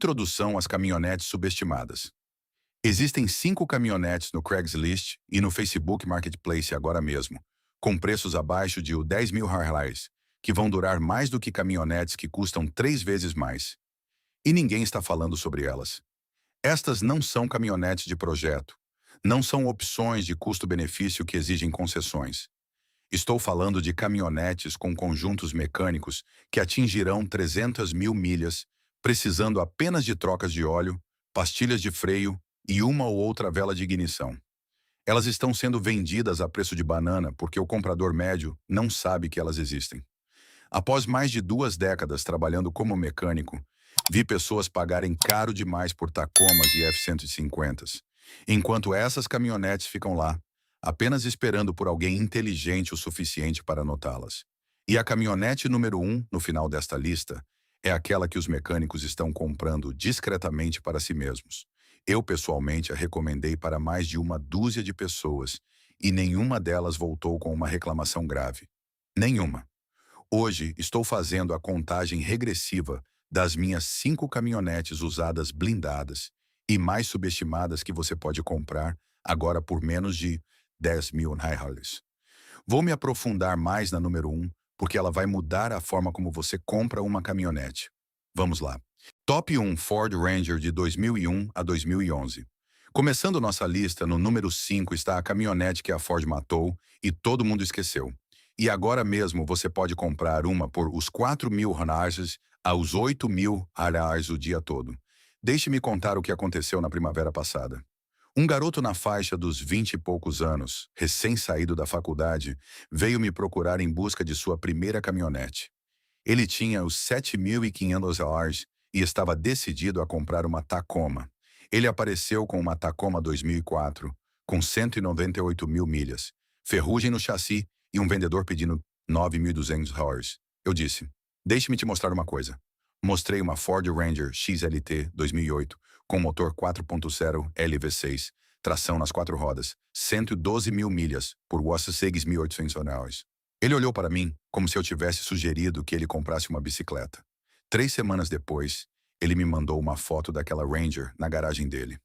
Introdução às caminhonetes subestimadas. Existem 5 caminhonetes no Craigslist e no Facebook Marketplace agora mesmo, com preços abaixo de R$ 10.000, que vão durar mais do que caminhonetes que custam 3 vezes mais. E ninguém está falando sobre elas. Estas não são caminhonetes de projeto. Não são opções de custo-benefício que exigem concessões. Estou falando de caminhonetes com conjuntos mecânicos que atingirão 300 mil milhas, precisando apenas de trocas de óleo, pastilhas de freio e uma ou outra vela de ignição. Elas estão sendo vendidas a preço de banana porque o comprador médio não sabe que elas existem. Após mais de 2 décadas trabalhando como mecânico, vi pessoas pagarem caro demais por Tacomas e F-150s, enquanto essas caminhonetes ficam lá, apenas esperando por alguém inteligente o suficiente para notá-las. E a caminhonete número 1 no final desta lista é aquela que os mecânicos estão comprando discretamente para si mesmos. Eu pessoalmente a recomendei para mais de uma dúzia de pessoas e nenhuma delas voltou com uma reclamação grave. Nenhuma. Hoje estou fazendo a contagem regressiva das minhas 5 caminhonetes usadas blindadas e mais subestimadas que você pode comprar agora por menos de R$ 10.000. Vou me aprofundar mais na número 1, porque ela vai mudar a forma como você compra uma caminhonete. Vamos lá. Top 1 Ford Ranger de 2001 a 2011. Começando nossa lista, no número 5 está a caminhonete que a Ford matou e todo mundo esqueceu. E agora mesmo você pode comprar uma por os R$ 4.000 aos R$ 8.000 o dia todo. Deixe-me contar o que aconteceu na primavera passada. Um garoto na faixa dos 20 e poucos anos, recém-saído da faculdade, veio me procurar em busca de sua primeira caminhonete. Ele tinha os R$ 7.500 e estava decidido a comprar uma Tacoma. Ele apareceu com uma Tacoma 2004, com 198 mil milhas, ferrugem no chassi e um vendedor pedindo R$ 9.200. Eu disse, deixe-me te mostrar uma coisa. Mostrei uma Ford Ranger XLT 2008, com motor 4.0 LV6, tração nas 4 rodas, 112 mil milhas, por R$ 6.800. Ele olhou para mim como se eu tivesse sugerido que ele comprasse uma bicicleta. 3 semanas depois, ele me mandou uma foto daquela Ranger na garagem dele.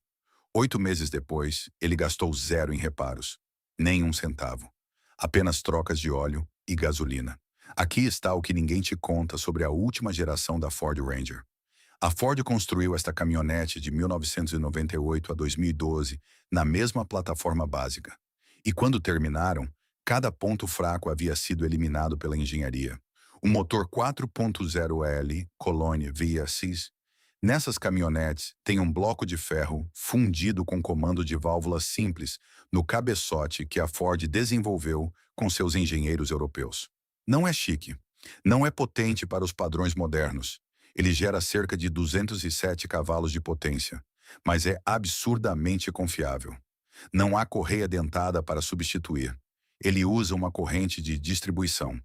8 meses depois, ele gastou 0 em reparos. Nem um centavo. Apenas trocas de óleo e gasolina. Aqui está o que ninguém te conta sobre a última geração da Ford Ranger. A Ford construiu esta caminhonete de 1998 a 2012 na mesma plataforma básica. E quando terminaram, cada ponto fraco havia sido eliminado pela engenharia. O motor 4.0L Cologne VSX. Nessas caminhonetes tem um bloco de ferro fundido com comando de válvula simples no cabeçote que a Ford desenvolveu com seus engenheiros europeus. Não é chique, não é potente para os padrões modernos. Ele gera cerca de 207 cavalos de potência, mas é absurdamente confiável. Não há correia dentada para substituir. Ele usa uma corrente de distribuição.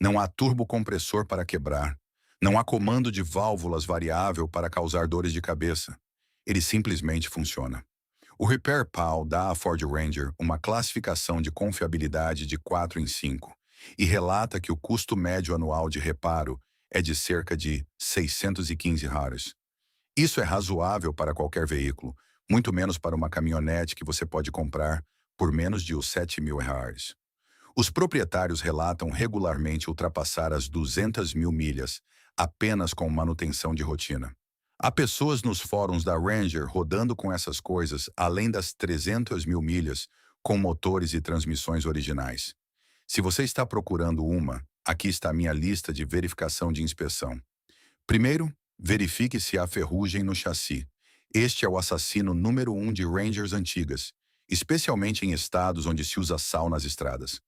Não há turbocompressor para quebrar. Não há comando de válvulas variável para causar dores de cabeça. Ele simplesmente funciona. O Repair Pal dá à Ford Ranger uma classificação de confiabilidade de 4 em 5 e relata que o custo médio anual de reparo é de cerca de R$ 615. Isso é razoável para qualquer veículo, muito menos para uma caminhonete que você pode comprar por menos de os R$ 7.000. Os proprietários relatam regularmente ultrapassar as 200 mil milhas apenas com manutenção de rotina. Há pessoas nos fóruns da Ranger rodando com essas coisas além das 300 mil milhas com motores e transmissões originais. Se você está procurando uma, aqui está a minha lista de verificação de inspeção. Primeiro, verifique se há ferrugem no chassi. Este é o assassino número 1 de Rangers antigas, especialmente em estados onde se usa sal nas estradas.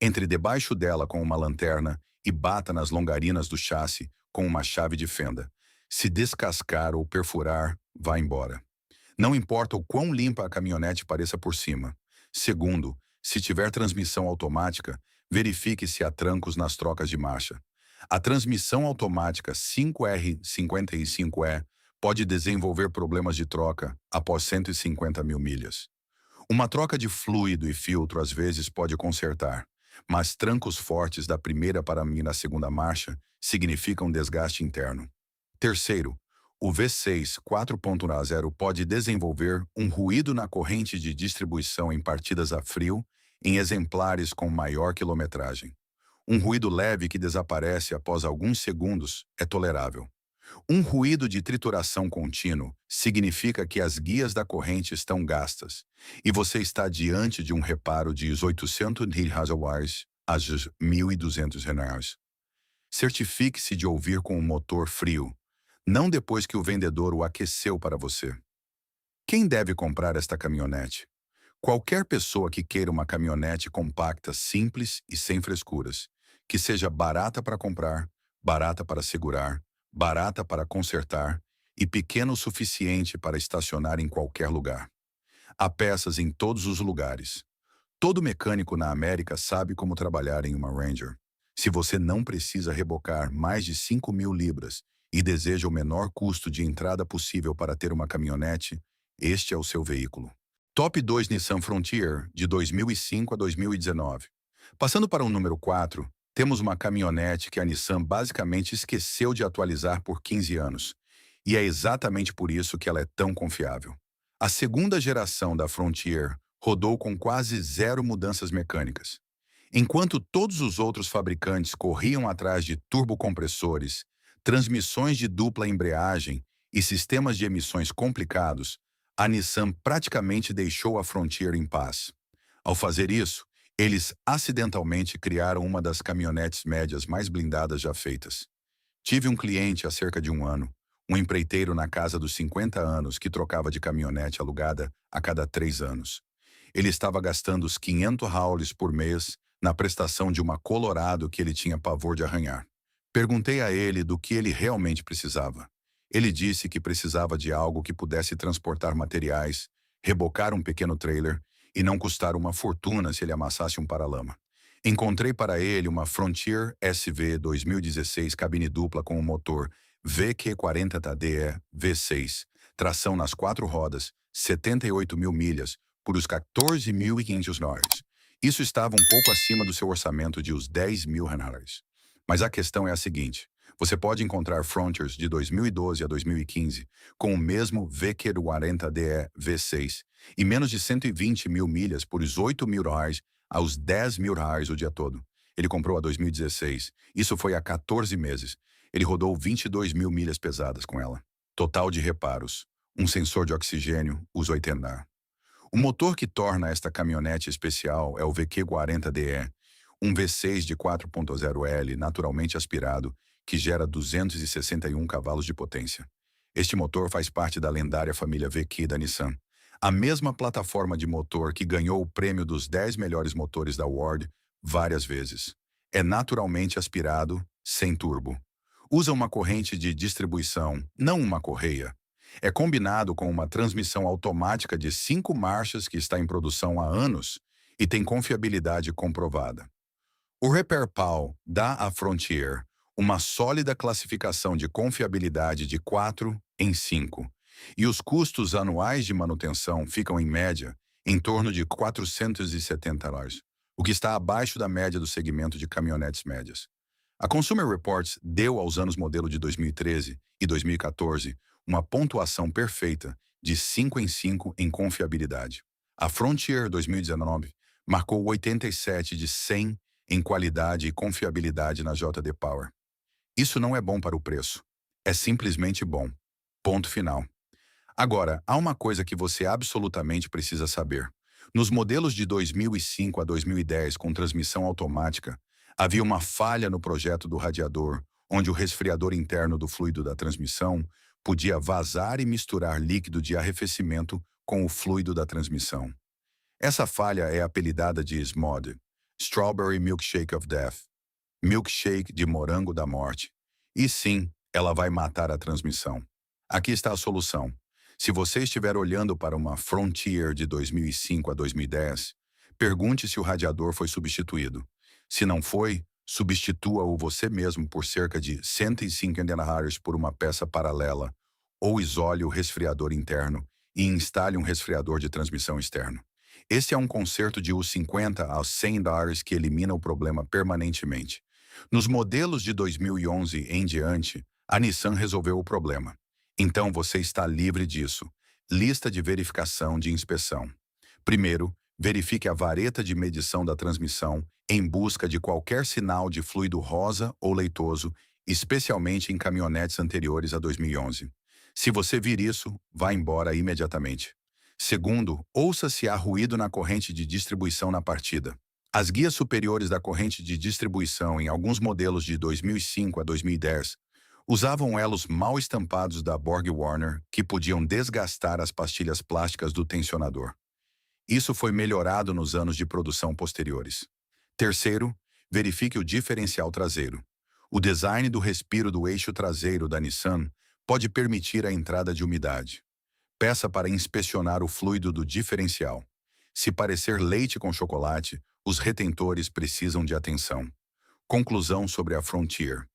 Entre debaixo dela com uma lanterna e bata nas longarinas do chassi com uma chave de fenda. Se descascar ou perfurar, vá embora. Não importa o quão limpa a caminhonete pareça por cima. Segundo, se tiver transmissão automática, verifique se há trancos nas trocas de marcha. A transmissão automática 5R55E pode desenvolver problemas de troca após 150 mil milhas. Uma troca de fluido e filtro às vezes pode consertar, mas trancos fortes da primeira para a segunda marcha significam desgaste interno. Terceiro, O V6 4.0 pode desenvolver um ruído na corrente de distribuição em partidas a frio em exemplares com maior quilometragem. Um ruído leve que desaparece após alguns segundos é tolerável. Um ruído de trituração contínuo significa que as guias da corrente estão gastas e você está diante de um reparo de 800 kHz a 1.200 Hz. Certifique-se de ouvir com o motor frio, não depois que o vendedor o aqueceu para você. Quem deve comprar esta caminhonete? Qualquer pessoa que queira uma caminhonete compacta, simples e sem frescuras, que seja barata para comprar, barata para segurar, barata para consertar e pequena o suficiente para estacionar em qualquer lugar. Há peças em todos os lugares. Todo mecânico na América sabe como trabalhar em uma Ranger. Se você não precisa rebocar mais de 5.000 libras e deseja o menor custo de entrada possível para ter uma caminhonete, este é o seu veículo. Top 2 Nissan Frontier, de 2005 a 2019. Passando para o número 4, temos uma caminhonete que a Nissan basicamente esqueceu de atualizar por 15 anos. E é exatamente por isso que ela é tão confiável. A segunda geração da Frontier rodou com quase zero mudanças mecânicas. Enquanto todos os outros fabricantes corriam atrás de turbocompressores, transmissões de dupla embreagem e sistemas de emissões complicados, a Nissan praticamente deixou a Frontier em paz. Ao fazer isso, eles acidentalmente criaram uma das caminhonetes médias mais blindadas já feitas. Tive um cliente há cerca de um ano, um empreiteiro na casa dos 50 anos que trocava de caminhonete alugada a cada 3 anos. Ele estava gastando os 500 haules por mês na prestação de uma Colorado que ele tinha pavor de arranhar. Perguntei a ele do que ele realmente precisava. Ele disse que precisava de algo que pudesse transportar materiais, rebocar um pequeno trailer e não custar uma fortuna se ele amassasse um paralama. Encontrei para ele uma Frontier SV 2016 cabine dupla com um motor VQ40TDE V6, tração nas 4 rodas, 78.000 milhas, por os 14.500 dólares. Isso estava um pouco acima do seu orçamento de os 10.000 reais. Mas a questão é a seguinte: você pode encontrar Frontiers de 2012 a 2015 com o mesmo VQ40DE V6 e menos de 120.000 milhas por os 8.000 reais aos 10.000 reais o dia todo. Ele comprou a 2016. Isso foi há 14 meses. Ele rodou 22.000 milhas pesadas com ela. Total de reparos: um sensor de oxigênio, os 80. O motor que torna esta caminhonete especial é o VQ40DE, um V6 de 4.0L naturalmente aspirado, que gera 261 cavalos de potência. Este motor faz parte da lendária família VQ da Nissan, a mesma plataforma de motor que ganhou o prêmio dos 10 melhores motores da World várias vezes. É naturalmente aspirado, sem turbo. Usa uma corrente de distribuição, não uma correia. É combinado com uma transmissão automática de 5 marchas que está em produção há anos e tem confiabilidade comprovada. O RepairPal dá à Frontier uma sólida classificação de confiabilidade de 4 em 5, e os custos anuais de manutenção ficam, em média, em torno de $470, o que está abaixo da média do segmento de caminhonetes médias. A Consumer Reports deu aos anos modelo de 2013 e 2014 uma pontuação perfeita de 5 em 5 em confiabilidade. A Frontier 2019 marcou 87 de 100 em qualidade e confiabilidade na JD Power. Isso não é bom para o preço. É simplesmente bom. Ponto final. Agora, há uma coisa que você absolutamente precisa saber. Nos modelos de 2005 a 2010 com transmissão automática, havia uma falha no projeto do radiador, onde o resfriador interno do fluido da transmissão podia vazar e misturar líquido de arrefecimento com o fluido da transmissão. Essa falha é apelidada de SMOD, Strawberry Milkshake of Death, milkshake de morango da morte. E sim, ela vai matar a transmissão. Aqui está a solução. Se você estiver olhando para uma Frontier de 2005 a 2010, pergunte se o radiador foi substituído. Se não foi, substitua-o você mesmo por cerca de $150 por uma peça paralela, ou isole o resfriador interno e instale um resfriador de transmissão externo. Esse é um conserto de uns $50 a $100 que elimina o problema permanentemente. Nos modelos de 2011 em diante, a Nissan resolveu o problema. Então você está livre disso. Lista de verificação de inspeção. Primeiro, verifique a vareta de medição da transmissão em busca de qualquer sinal de fluido rosa ou leitoso, especialmente em caminhonetes anteriores a 2011. Se você vir isso, vá embora imediatamente. Segundo, ouça se há ruído na corrente de distribuição na partida. As guias superiores da corrente de distribuição em alguns modelos de 2005 a 2010 usavam elos mal estampados da Borg-Warner que podiam desgastar as pastilhas plásticas do tensionador. Isso foi melhorado nos anos de produção posteriores. Terceiro, verifique o diferencial traseiro. O design do respiro do eixo traseiro da Nissan pode permitir a entrada de umidade. Peça para inspecionar o fluido do diferencial. Se parecer leite com chocolate, os retentores precisam de atenção. Conclusão sobre a Frontier.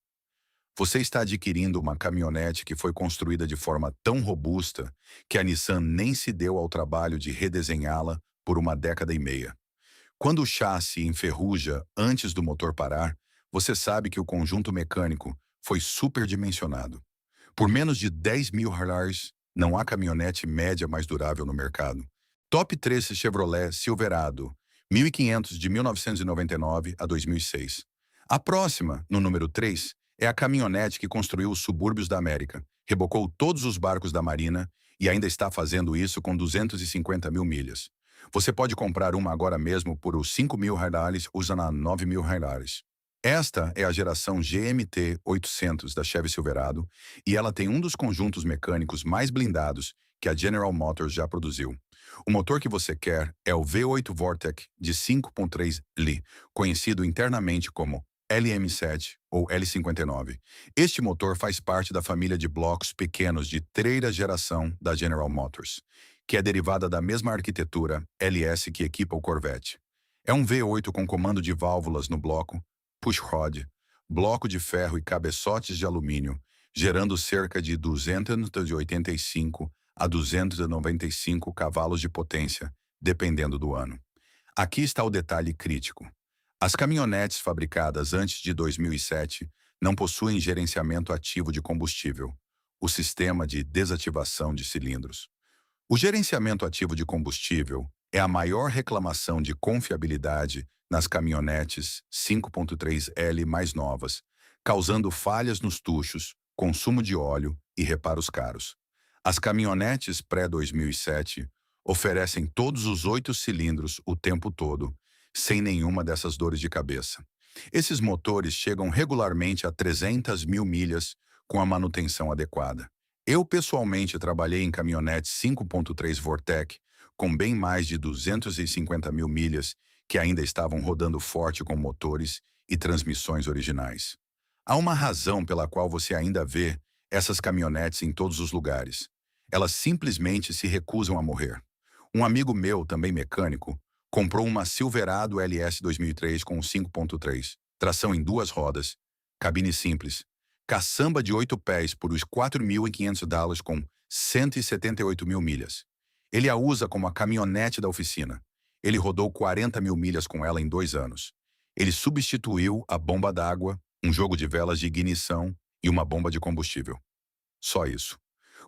Você está adquirindo uma caminhonete que foi construída de forma tão robusta que a Nissan nem se deu ao trabalho de redesenhá-la por uma década e meia. Quando o chassi enferruja antes do motor parar, você sabe que o conjunto mecânico foi superdimensionado. Por menos de 10 mil reais, não há caminhonete média mais durável no mercado. Top 3 Chevrolet Silverado, 1500 de 1999 a 2006. A próxima, no número 3, é a caminhonete que construiu os subúrbios da América, rebocou todos os barcos da Marina e ainda está fazendo isso com 250 mil milhas. Você pode comprar uma agora mesmo por os 5 mil reais usando a 9 mil reais. Esta é a geração GMT 800 da Chevy Silverado e ela tem um dos conjuntos mecânicos mais blindados que a General Motors já produziu. O motor que você quer é o V8 Vortec de 5.3 Li, conhecido internamente como LM7 ou L59. Este motor faz parte da família de blocos pequenos de terceira geração da General Motors, que é derivada da mesma arquitetura LS que equipa o Corvette. É um V8 com comando de válvulas no bloco, pushrod, bloco de ferro e cabeçotes de alumínio, gerando cerca de 285 a 295 cavalos de potência, dependendo do ano. Aqui está o detalhe crítico. As caminhonetes fabricadas antes de 2007 não possuem gerenciamento ativo de combustível, o sistema de desativação de cilindros. O gerenciamento ativo de combustível é a maior reclamação de confiabilidade nas caminhonetes 5.3L mais novas, causando falhas nos tuchos, consumo de óleo e reparos caros. As caminhonetes pré-2007 oferecem todos os 8 cilindros o tempo todo, sem nenhuma dessas dores de cabeça. Esses motores chegam regularmente a 300 mil milhas com a manutenção adequada. Eu pessoalmente trabalhei em caminhonetes 5.3 Vortec com bem mais de 250 mil milhas que ainda estavam rodando forte com motores e transmissões originais. Há uma razão pela qual você ainda vê essas caminhonetes em todos os lugares. Elas simplesmente se recusam a morrer. Um amigo meu, também mecânico, comprou uma Silverado LS 2003 com 5.3, tração em 2 rodas, cabine simples, caçamba de 8 pés por os $4.500 com 178 mil milhas. Ele a usa como a caminhonete da oficina. Ele rodou 40 mil milhas com ela em 2 anos. Ele substituiu a bomba d'água, um jogo de velas de ignição e uma bomba de combustível. Só isso.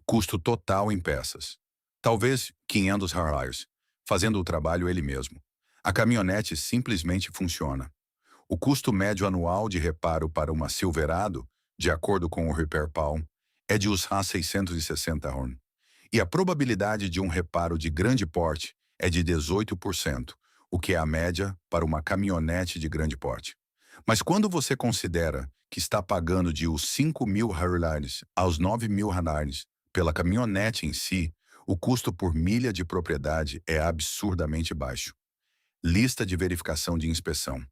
Custo total em peças. Talvez 500 reais, fazendo o trabalho ele mesmo. A caminhonete simplesmente funciona. O custo médio anual de reparo para uma Silverado, de acordo com o Repair Palm, é de US$ 660. E a probabilidade de um reparo de grande porte é de 18%, o que é a média para uma caminhonete de grande porte. Mas quando você considera que está pagando de os 5 mil reais aos 9 mil reais pela caminhonete em si, o custo por milha de propriedade é absurdamente baixo. Lista de verificação de inspeção.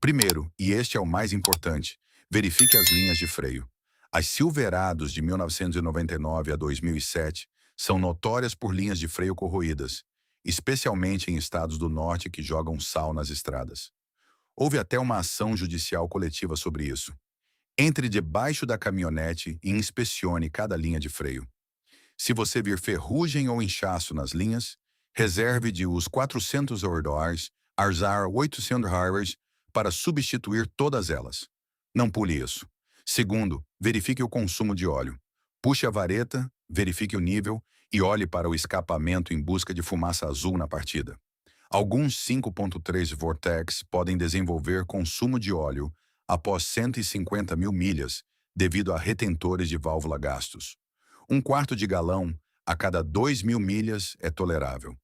Primeiro, e este é o mais importante, verifique as linhas de freio. As Silverados de 1999 a 2007 são notórias por linhas de freio corroídas, especialmente em estados do norte que jogam sal nas estradas. Houve até uma ação judicial coletiva sobre isso. Entre debaixo da caminhonete e inspecione cada linha de freio. Se você vir ferrugem ou inchaço nas linhas, reserve de os $400 a usar 800 reais para substituir todas elas. Não pule isso. Segundo, verifique o consumo de óleo. Puxe a vareta, verifique o nível e olhe para o escapamento em busca de fumaça azul na partida. Alguns 5.3 Vortex podem desenvolver consumo de óleo após 150 mil milhas devido a retentores de válvula gastos. Um quarto de galão a cada 2.000 milhas é tolerável.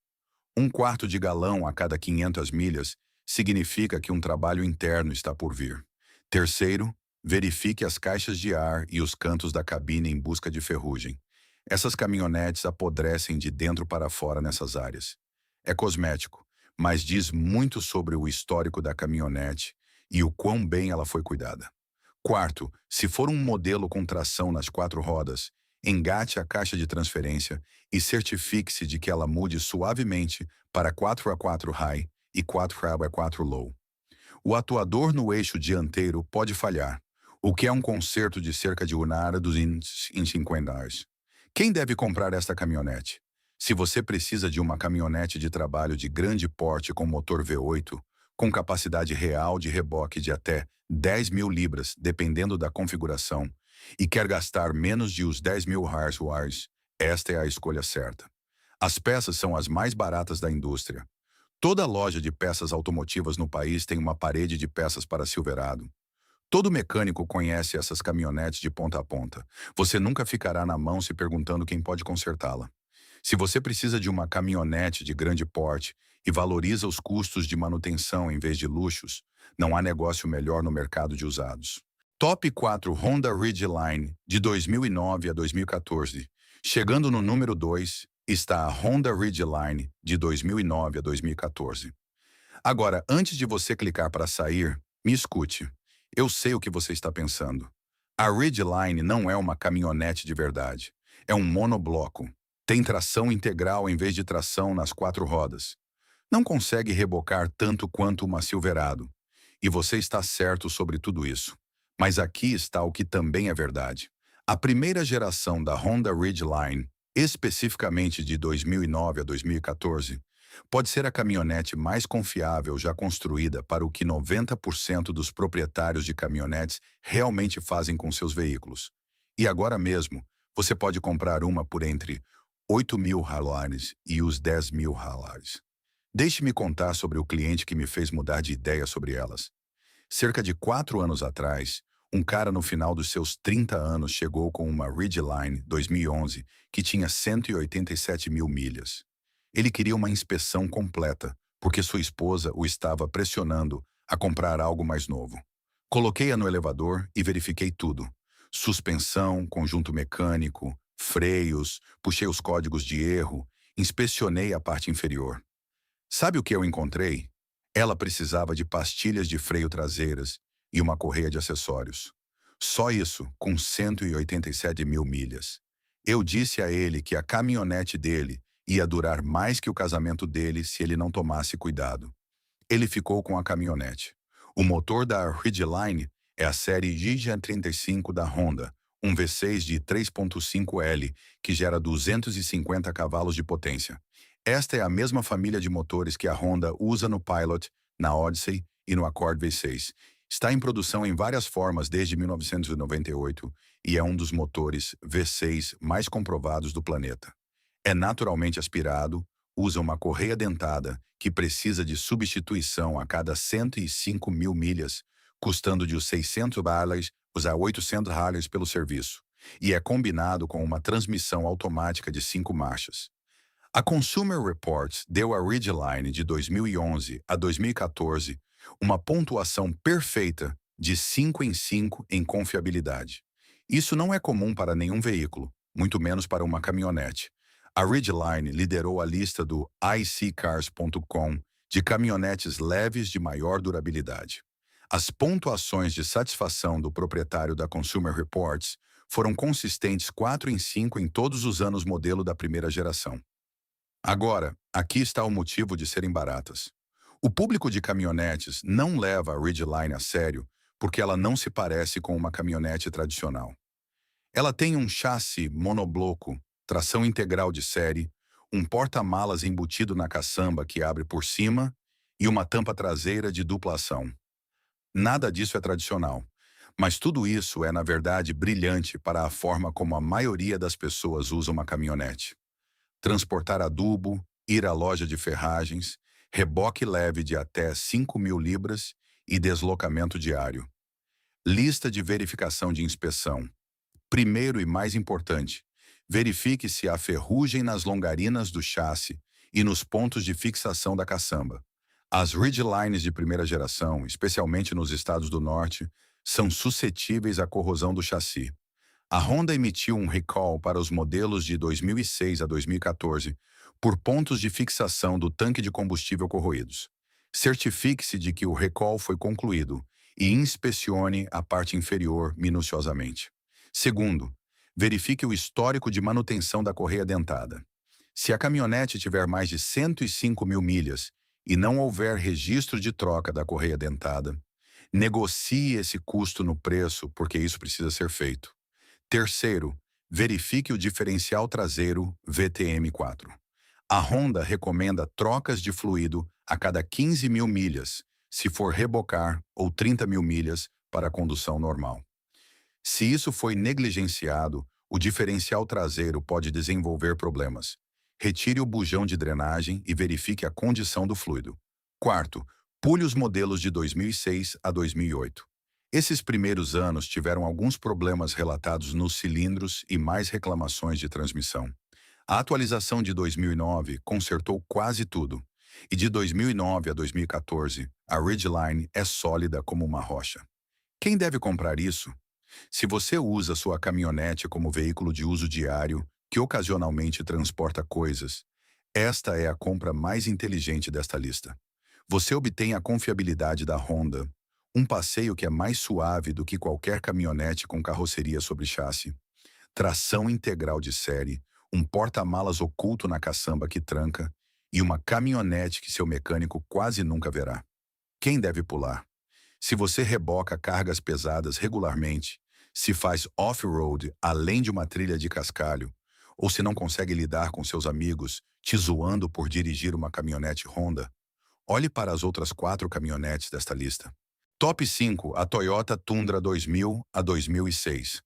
Um quarto de galão a cada 500 milhas significa que um trabalho interno está por vir. Terceiro, verifique as caixas de ar e os cantos da cabine em busca de ferrugem. Essas caminhonetes apodrecem de dentro para fora nessas áreas. É cosmético, mas diz muito sobre o histórico da caminhonete e o quão bem ela foi cuidada. Quarto, se for um modelo com tração nas 4 rodas, engate a caixa de transferência e certifique-se de que ela mude suavemente para 4x4 High e 4x4 Low. O atuador no eixo dianteiro pode falhar, o que é um conserto de cerca de 1 em 50 horas. Quem deve comprar esta caminhonete? Se você precisa de uma caminhonete de trabalho de grande porte com motor V8, com capacidade real de reboque de até 10.000 libras, dependendo da configuração, e quer gastar menos de os 10.000 hours, esta é a escolha certa. As peças são as mais baratas da indústria. Toda loja de peças automotivas no país tem uma parede de peças para Silverado. Todo mecânico conhece essas caminhonetes de ponta a ponta. Você nunca ficará na mão se perguntando quem pode consertá-la. Se você precisa de uma caminhonete de grande porte e valoriza os custos de manutenção em vez de luxos, não há negócio melhor no mercado de usados. Top 4 Honda Ridgeline de 2009 a 2014. Chegando no número 2 está a Honda Ridgeline de 2009 a 2014. Agora, antes de você clicar para sair, me escute. Eu sei o que você está pensando. A Ridgeline não é uma caminhonete de verdade. É um monobloco. Tem tração integral em vez de tração nas 4 rodas. Não consegue rebocar tanto quanto uma Silverado. E você está certo sobre tudo isso. Mas aqui está o que também é verdade. A primeira geração da Honda Ridgeline, especificamente de 2009 a 2014, pode ser a caminhonete mais confiável já construída para o que 90% dos proprietários de caminhonetes realmente fazem com seus veículos. E agora mesmo, você pode comprar uma por entre 8.000 dólares e os 10.000 dólares. Deixe-me contar sobre o cliente que me fez mudar de ideia sobre elas. Cerca de 4 anos atrás, um cara no final dos seus 30 anos chegou com uma Ridgeline 2011 que tinha 187 mil milhas. Ele queria uma inspeção completa, porque sua esposa o estava pressionando a comprar algo mais novo. Coloquei-a no elevador e verifiquei tudo. Suspensão, conjunto mecânico, freios, puxei os códigos de erro, inspecionei a parte inferior. Sabe o que eu encontrei? Ela precisava de pastilhas de freio traseiras e uma correia de acessórios. Só isso, com 187 mil milhas. Eu disse a ele que a caminhonete dele ia durar mais que o casamento dele se ele não tomasse cuidado. Ele ficou com a caminhonete. O motor da Ridgeline é a série GJ35 da Honda, um V6 de 3.5L que gera 250 cavalos de potência. Esta é a mesma família de motores que a Honda usa no Pilot, na Odyssey e no Accord V6. Está em produção em várias formas desde 1998 e é um dos motores V6 mais comprovados do planeta. É naturalmente aspirado, usa uma correia dentada que precisa de substituição a cada 105 mil milhas, custando de os 600 dólares a 800 dólares pelo serviço, e é combinado com uma transmissão automática de 5 marchas. A Consumer Reports deu a Ridgeline de 2011 a 2014 uma pontuação perfeita de 5 em 5 em confiabilidade. Isso não é comum para nenhum veículo, muito menos para uma caminhonete. A Ridgeline liderou a lista do iCars.com de caminhonetes leves de maior durabilidade. As pontuações de satisfação do proprietário da Consumer Reports foram consistentes 4 em 5 em todos os anos modelo da primeira geração. Agora, aqui está o motivo de serem baratas. O público de caminhonetes não leva a Ridgeline a sério porque ela não se parece com uma caminhonete tradicional. Ela tem um chassi monobloco, tração integral de série, um porta-malas embutido na caçamba que abre por cima e uma tampa traseira de dupla ação. Nada disso é tradicional, Mas tudo isso é, na verdade, brilhante para a forma como a maioria das pessoas usa uma caminhonete. Transportar adubo, ir à loja de ferragens, reboque leve de até 5.000 libras e deslocamento diário. Lista de verificação de inspeção. Primeiro e mais importante, verifique se há ferrugem nas longarinas do chassi e nos pontos de fixação da caçamba. As Ridgelines de primeira geração, especialmente nos estados do norte, são suscetíveis à corrosão do chassi. A Honda emitiu um recall para os modelos de 2006 a 2014 por pontos de fixação do tanque de combustível corroídos. Certifique-se de que o recall foi concluído e inspecione a parte inferior minuciosamente. Segundo, verifique o histórico de manutenção da correia dentada. Se a caminhonete tiver mais de 105.000 milhas e não houver registro de troca da correia dentada, negocie esse custo no preço, porque isso precisa ser feito. Terceiro, verifique o diferencial traseiro VTM4. A Honda recomenda trocas de fluido a cada 15.000 milhas, se for rebocar, ou 30.000 milhas para a condução normal. Se isso foi negligenciado, o diferencial traseiro pode desenvolver problemas. Retire o bujão de drenagem e verifique a condição do fluido. Quarto, pule os modelos de 2006 a 2008. Esses primeiros anos tiveram alguns problemas relatados nos cilindros e mais reclamações de transmissão. A atualização de 2009 consertou quase tudo, e de 2009 a 2014, a Ridgeline é sólida como uma rocha. Quem deve comprar isso? Se você usa sua caminhonete como veículo de uso diário, que ocasionalmente transporta coisas, esta é a compra mais inteligente desta lista. Você obtém a confiabilidade da Honda, um passeio que é mais suave do que qualquer caminhonete com carroceria sobre chassi, tração integral de série, um porta-malas oculto na caçamba que tranca e uma caminhonete que seu mecânico quase nunca verá. Quem deve pular? Se você reboca cargas pesadas regularmente, se faz off-road além de uma trilha de cascalho, ou se não consegue lidar com seus amigos te zoando por dirigir uma caminhonete Honda, olhe para as outras 4 caminhonetes desta lista. Top 5, a Toyota Tundra 2000 a 2006.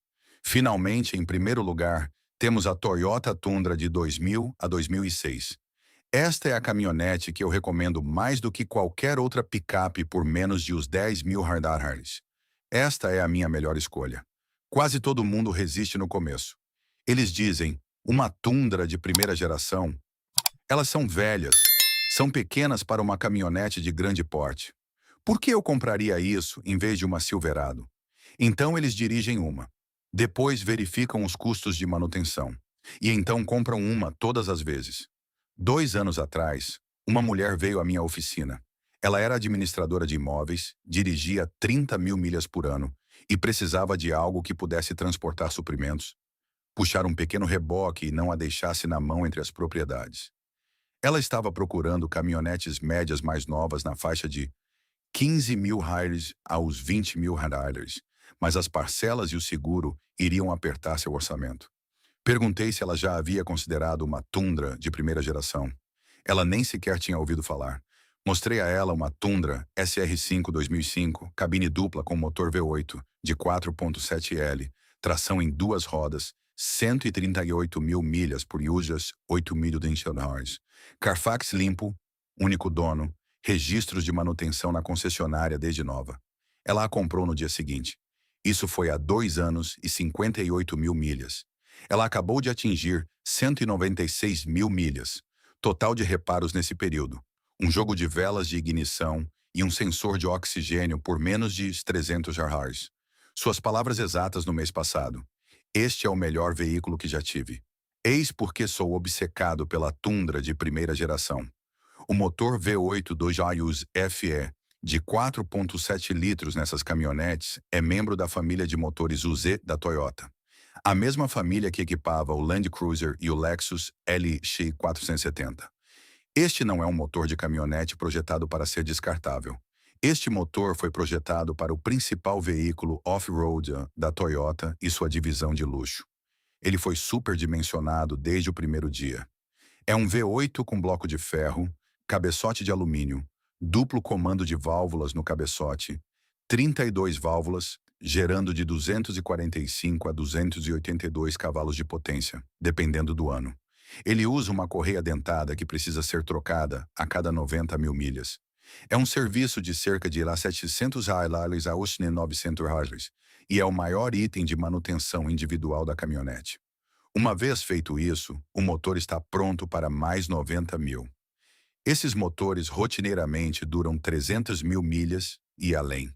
Finalmente, em primeiro lugar, temos a Toyota Tundra de 2000 a 2006. Esta é a caminhonete que eu recomendo mais do que qualquer outra picape por menos de os 10.000 Harleys. Esta é a minha melhor escolha. Quase todo mundo resiste no começo. Eles dizem, uma Tundra de primeira geração. Elas são velhas, são pequenas para uma caminhonete de grande porte. Por que eu compraria isso em vez de uma Silverado? Então eles dirigem uma. Depois verificam os custos de manutenção. E então compram uma todas as vezes. 2 anos atrás, uma mulher veio à minha oficina. Ela era administradora de imóveis, dirigia 30.000 milhas por ano e precisava de algo que pudesse transportar suprimentos, puxar um pequeno reboque e não a deixasse na mão entre as propriedades. Ela estava procurando caminhonetes médias mais novas na faixa de 15.000 Harleys aos 20.000 Harleys, mas as parcelas e o seguro iriam apertar seu orçamento. Perguntei se ela já havia considerado uma Tundra de primeira geração. Ela nem sequer tinha ouvido falar. Mostrei a ela uma Tundra SR5 2005, cabine dupla com motor V8 de 4.7L, tração em 2 rodas, 138.000 milhas por usos 8.000 horas. Carfax limpo, único dono, registros de manutenção na concessionária desde nova. Ela a comprou no dia seguinte. Isso foi há 2 anos e 58.000 milhas. Ela acabou de atingir 196.000 milhas. Total de reparos nesse período. Um jogo de velas de ignição e um sensor de oxigênio por menos de 300 Harleys. Suas palavras exatas no mês passado. Este é o melhor veículo que já tive. Eis porque sou obcecado pela Tundra de primeira geração. O motor V8 do Jayus FE de 4.7 litros nessas caminhonetes é membro da família de motores UZ da Toyota. A mesma família que equipava o Land Cruiser e o Lexus LX 470. Este não é um motor de caminhonete projetado para ser descartável. Este motor foi projetado para o principal veículo off-road da Toyota e sua divisão de luxo. Ele foi superdimensionado desde o primeiro dia. É um V8 com bloco de ferro, cabeçote de alumínio, duplo comando de válvulas no cabeçote, 32 válvulas, gerando de 245 a 282 cavalos de potência, dependendo do ano. Ele usa uma correia dentada que precisa ser trocada a cada 90 mil milhas. É um serviço de cerca de 700 reais a 900 reais e é o maior item de manutenção individual da caminhonete. Uma vez feito isso, o motor está pronto para mais 90 mil. Esses motores rotineiramente duram 300 mil milhas e além.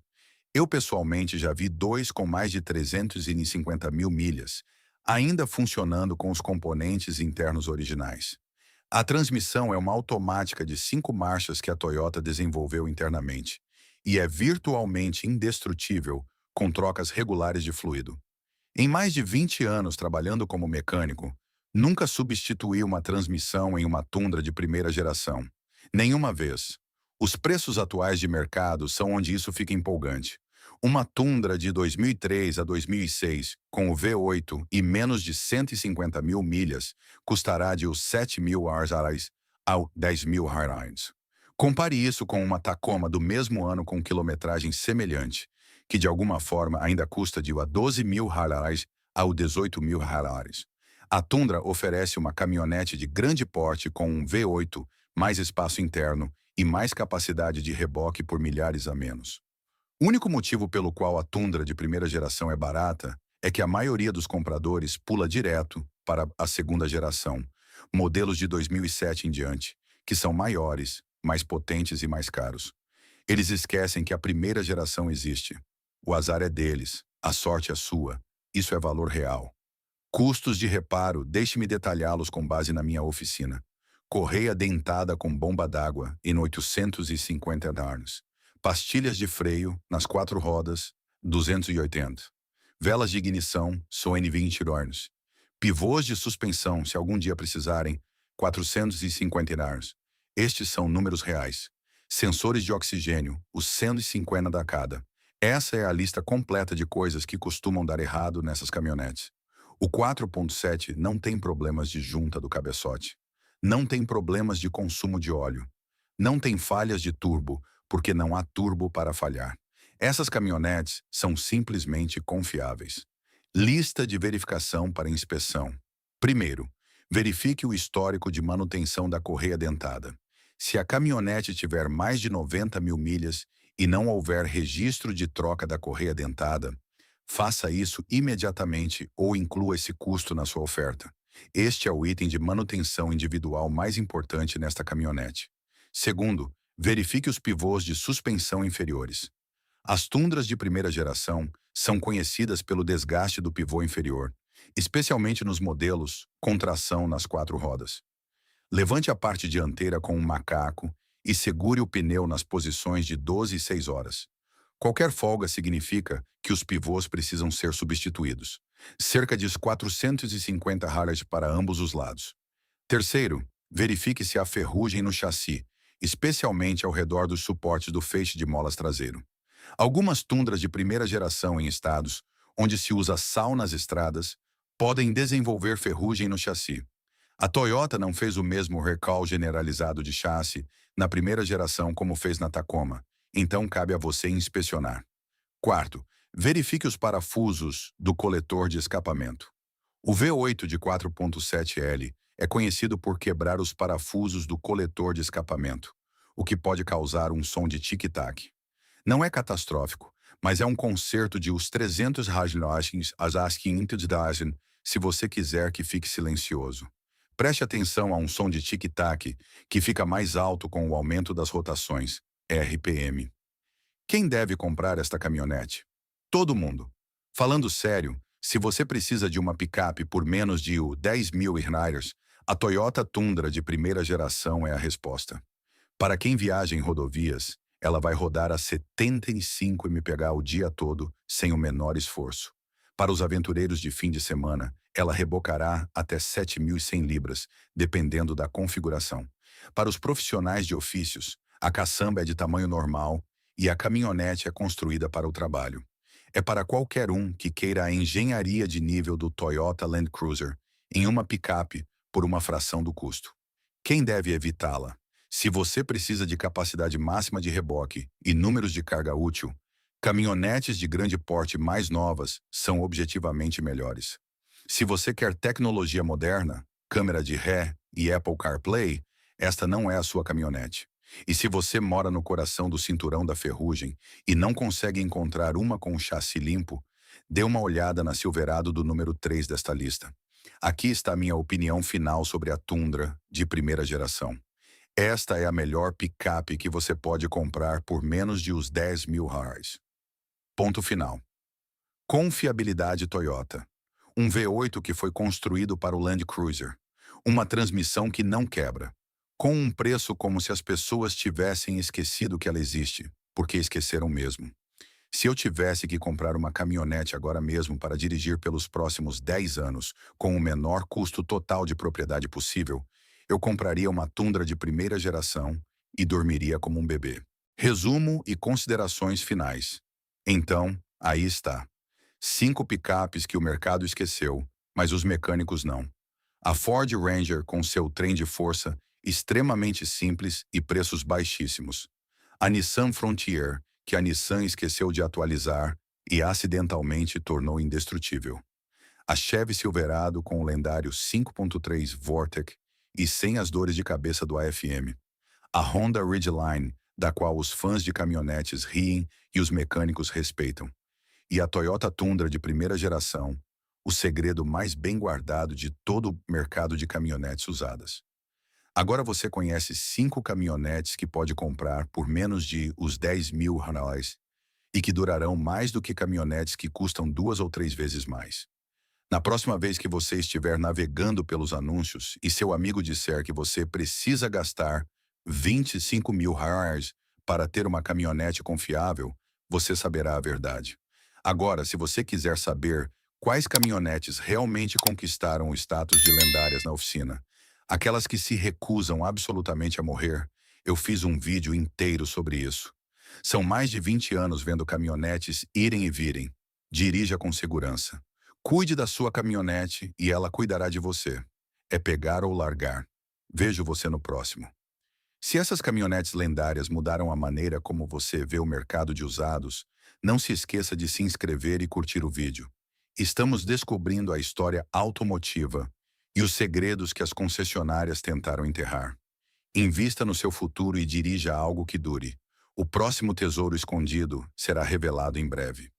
Eu pessoalmente já vi dois com mais de 350 mil milhas, ainda funcionando com os componentes internos originais. A transmissão é uma automática de 5 marchas que a Toyota desenvolveu internamente e é virtualmente indestrutível com trocas regulares de fluido. Em mais de 20 anos trabalhando como mecânico, nunca substituí uma transmissão em uma Tundra de primeira geração. Nenhuma vez. Os preços atuais de mercado são onde isso fica empolgante. Uma Tundra de 2003 a 2006, com o V8 e menos de 150 mil milhas, custará de os 7 mil reais ao 10 mil reais. Compare isso com uma Tacoma do mesmo ano com quilometragem semelhante, que de alguma forma ainda custa de 12 mil reais ao 18 mil reais. A Tundra oferece uma caminhonete de grande porte com um V8, mais espaço interno e mais capacidade de reboque por milhares a menos. O único motivo pelo qual a Tundra de primeira geração é barata é que a maioria dos compradores pula direto para a segunda geração, modelos de 2007 em diante, que são maiores, mais potentes e mais caros. Eles esquecem que a primeira geração existe. O azar é deles, a sorte é sua. Isso é valor real. Custos de reparo, deixe-me detalhá-los com base na minha oficina. Correia dentada com bomba d'água em 850 anos. Pastilhas de freio nas 4 rodas, 280. Velas de ignição, Sony 20 anos. Pivôs de suspensão, se algum dia precisarem, 450 anos. Estes são números reais. Sensores de oxigênio, os 150 da cada. Essa é a lista completa de coisas que costumam dar errado nessas caminhonetes. O 4.7 não tem problemas de junta do cabeçote. Não tem problemas de consumo de óleo. Não tem falhas de turbo, porque não há turbo para falhar. Essas caminhonetes são simplesmente confiáveis. Lista de verificação para inspeção. Primeiro, verifique o histórico de manutenção da correia dentada. Se a caminhonete tiver mais de 90 mil milhas e não houver registro de troca da correia dentada, faça isso imediatamente ou inclua esse custo na sua oferta. Este é o item de manutenção individual mais importante nesta caminhonete. Segundo, verifique os pivôs de suspensão inferiores. As Tundras de primeira geração são conhecidas pelo desgaste do pivô inferior, especialmente nos modelos com tração nas 4 rodas. Levante a parte dianteira com um macaco e segure o pneu nas posições de 12 e 6 horas. Qualquer folga significa que os pivôs precisam ser substituídos. Cerca de 450 reais para ambos os lados. Terceiro, verifique se há ferrugem no chassi, especialmente ao redor dos suportes do feixe de molas traseiro. Algumas Tundras de primeira geração em estados onde se usa sal nas estradas podem desenvolver ferrugem no chassi. A Toyota não fez o mesmo recall generalizado de chassi na primeira geração como fez na Tacoma, então cabe a você inspecionar. Quarto, verifique os parafusos do coletor de escapamento. O V8 de 4.7L é conhecido por quebrar os parafusos do coletor de escapamento, o que pode causar um som de tic-tac. Não é catastrófico, mas é um conserto de os 300 reais às 500 se você quiser que fique silencioso. Preste atenção a um som de tic-tac que fica mais alto com o aumento das rotações, RPM. Quem deve comprar esta caminhonete? Todo mundo. Falando sério, se você precisa de uma picape por menos de 10 mil reais, a Toyota Tundra de primeira geração é a resposta. Para quem viaja em rodovias, ela vai rodar a 75 mph o dia todo, sem o menor esforço. Para os aventureiros de fim de semana, ela rebocará até 7.100 libras, dependendo da configuração. Para os profissionais de ofícios, a caçamba é de tamanho normal e a caminhonete é construída para o trabalho. É para qualquer um que queira a engenharia de nível do Toyota Land Cruiser em uma picape por uma fração do custo. Quem deve evitá-la? Se você precisa de capacidade máxima de reboque e números de carga útil, Caminhonetes de grande porte mais novas são objetivamente melhores. Se você quer tecnologia moderna, câmera de ré e Apple CarPlay, esta não é a sua caminhonete. E se você mora no coração do cinturão da ferrugem e não consegue encontrar uma com um chassi limpo, dê uma olhada na Silverado do número 3 desta lista. Aqui está a minha opinião final sobre a Tundra de primeira geração. Esta é a melhor picape que você pode comprar por menos de os R$ 10.000. Ponto final. Confiabilidade Toyota. Um V8 que foi construído para o Land Cruiser. Uma transmissão que não quebra. Com um preço como se as pessoas tivessem esquecido que ela existe, porque esqueceram mesmo. Se eu tivesse que comprar uma caminhonete agora mesmo para dirigir pelos próximos 10 anos, com o menor custo total de propriedade possível, eu compraria uma Tundra de primeira geração e dormiria como um bebê. Resumo e considerações finais. Então, aí está. 5 picapes que o mercado esqueceu, mas os mecânicos não. A Ford Ranger com seu trem de força extremamente simples e preços baixíssimos. A Nissan Frontier, que a Nissan esqueceu de atualizar e acidentalmente tornou indestrutível. A Chevy Silverado com o lendário 5.3 Vortec e sem as dores de cabeça do AFM. A Honda Ridgeline, da qual os fãs de caminhonetes riem e os mecânicos respeitam. E a Toyota Tundra de primeira geração, o segredo mais bem guardado de todo o mercado de caminhonetes usadas. Agora você conhece 5 caminhonetes que pode comprar por menos de os R$ 10.000 e que durarão mais do que caminhonetes que custam 2 ou 3 vezes mais. Na próxima vez que você estiver navegando pelos anúncios e seu amigo disser que você precisa gastar R$ 25.000 para ter uma caminhonete confiável, você saberá a verdade. Agora, se você quiser saber quais caminhonetes realmente conquistaram o status de lendárias na oficina, aquelas que se recusam absolutamente a morrer, eu fiz um vídeo inteiro sobre isso. São mais de 20 anos vendo caminhonetes irem e virem. Dirija com segurança. Cuide da sua caminhonete e ela cuidará de você. É pegar ou largar. Vejo você no próximo. Se essas caminhonetes lendárias mudaram a maneira como você vê o mercado de usados, não se esqueça de se inscrever e curtir o vídeo. Estamos descobrindo a história automotiva e os segredos que as concessionárias tentaram enterrar. Invista no seu futuro e dirija algo que dure. O próximo tesouro escondido será revelado em breve.